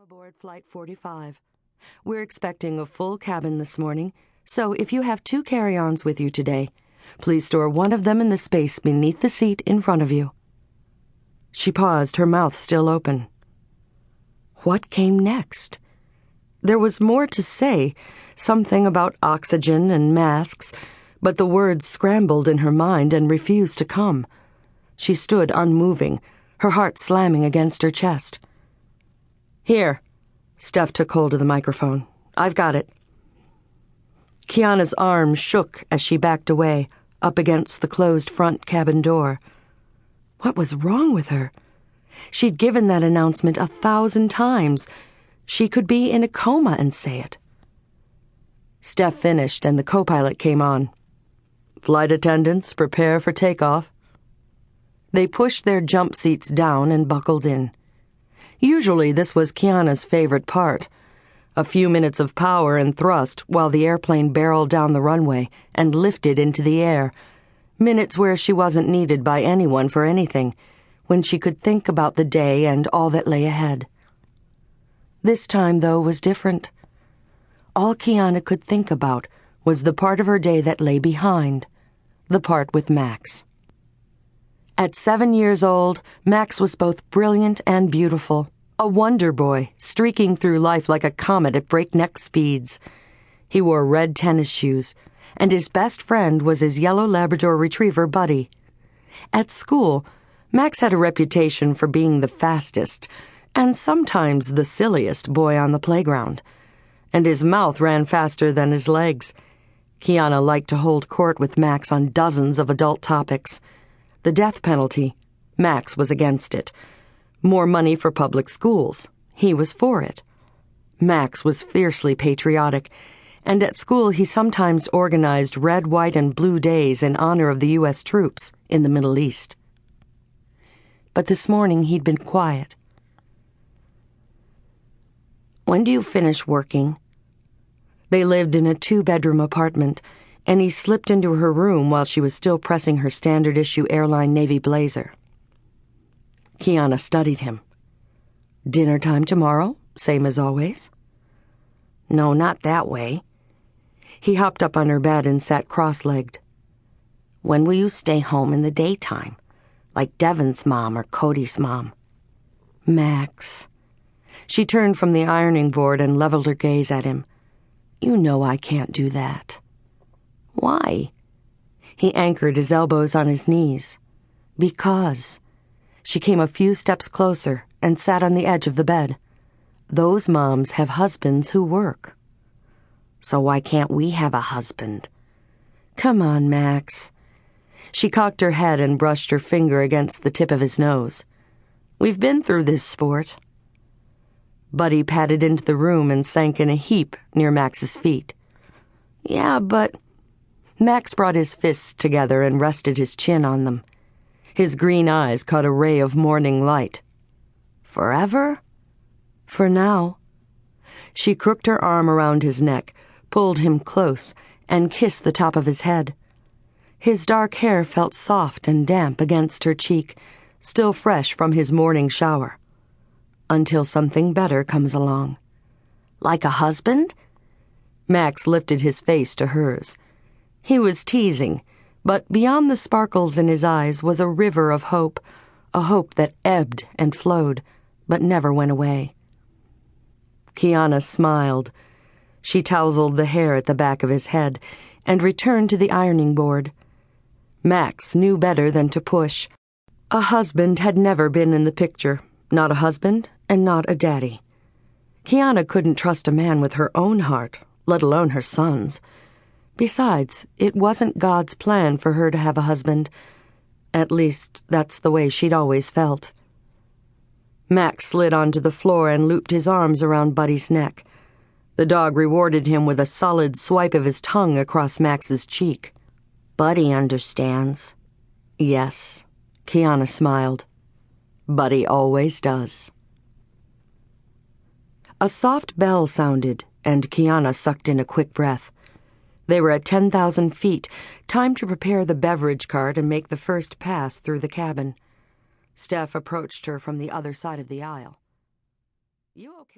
aboard Flight 45. We're expecting a full cabin this morning, so if you have 2 carry-ons with you today, please store one of them in the space beneath the seat in front of you. She paused, her mouth still open. What came next? There was more to say, something about oxygen and masks, but the words scrambled in her mind and refused to come. She stood unmoving, her heart slamming against her chest. Here. Steph took hold of the microphone. I've got it. Kiahna's arm shook as she backed away, up against the closed front cabin door. What was wrong with her? She'd given that announcement 1,000 times. She could be in a coma and say it. Steph finished and the co-pilot came on. Flight attendants, prepare for takeoff. They pushed their jump seats down and buckled in. Usually this was Kiahna's favorite part. A few minutes of power and thrust while the airplane barreled down the runway and lifted into the air. Minutes where she wasn't needed by anyone for anything, when she could think about the day and all that lay ahead. This time, though, was different. All Kiahna could think about was the part of her day that lay behind, the part with Max. At 7 years old, Max was both brilliant and beautiful, a wonder boy streaking through life like a comet at breakneck speeds. He wore red tennis shoes, and his best friend was his yellow Labrador retriever, Buddy. At school, Max had a reputation for being the fastest, and sometimes the silliest boy on the playground, and his mouth ran faster than his legs. Kiahna liked to hold court with Max on dozens of adult topics. The death penalty, Max was against it. More money for public schools, he was for it. Max was fiercely patriotic, and at school he sometimes organized red, white, and blue days in honor of the U.S. troops in the Middle East. But this morning he'd been quiet. When do you finish working? They lived in a 2-bedroom apartment, and he slipped into her room while she was still pressing her standard-issue Airline navy blazer. Kiahna studied him. Dinner time tomorrow, same as always? No, not that way. He hopped up on her bed and sat cross-legged. When will you stay home in the daytime, like Devon's mom or Cody's mom? Max. She turned from the ironing board and leveled her gaze at him. You know I can't do that. Why? He anchored his elbows on his knees. Because. She came a few steps closer and sat on the edge of the bed. Those moms have husbands who work. So why can't we have a husband? Come on, Max. She cocked her head and brushed her finger against the tip of his nose. We've been through this sport. Buddy padded into the room and sank in a heap near Max's feet. Yeah, but... Max brought his fists together and rested his chin on them. His green eyes caught a ray of morning light. Forever? For now. She crooked her arm around his neck, pulled him close, and kissed the top of his head. His dark hair felt soft and damp against her cheek, still fresh from his morning shower. Until something better comes along. Like a husband? Max lifted his face to hers. He was teasing, but beyond the sparkles in his eyes was a river of hope, a hope that ebbed and flowed, but never went away. Kiahna smiled. She tousled the hair at the back of his head and returned to the ironing board. Max knew better than to push. A husband had never been in the picture, not a husband and not a daddy. Kiahna couldn't trust a man with her own heart, let alone her son's. Besides, it wasn't God's plan for her to have a husband. At least, that's the way she'd always felt. Max slid onto the floor and looped his arms around Buddy's neck. The dog rewarded him with a solid swipe of his tongue across Max's cheek. Buddy understands. Yes, Kiahna smiled. Buddy always does. A soft bell sounded, and Kiahna sucked in a quick breath. They were at 10,000 feet, time to prepare the beverage cart and make the first pass through the cabin. Steph approached her from the other side of the aisle. You okay?